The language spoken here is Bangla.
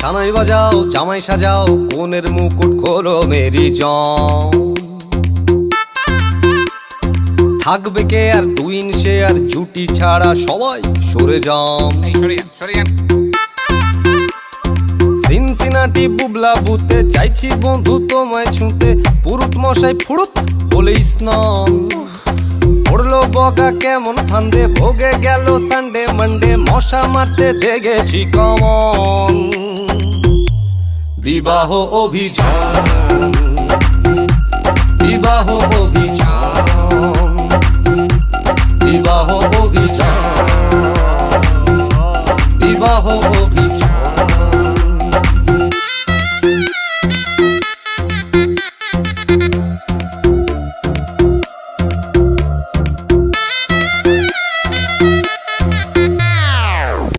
সানাই বাজাও জামাই সাজাও কোনের মুকুট খোলো মেরি জম। থাকবে কে আর টুইন সে আর জুটি ছাড়া সবাই সরে যাম। সিনসিনাটি বুবলা বুতে চাইছি বন্ধু তোমায় ছুঁতে, পুরুত মশাই ফুরুত বলে স্নান। পড়লো বগা কেমন ফান্দে, ভোগে গেল সানডে মানডে, মশা মারতে দেখেছি কমন। বিবাহ অভিযান, বিবাহ অভিযান, বিবাহ অভিযান।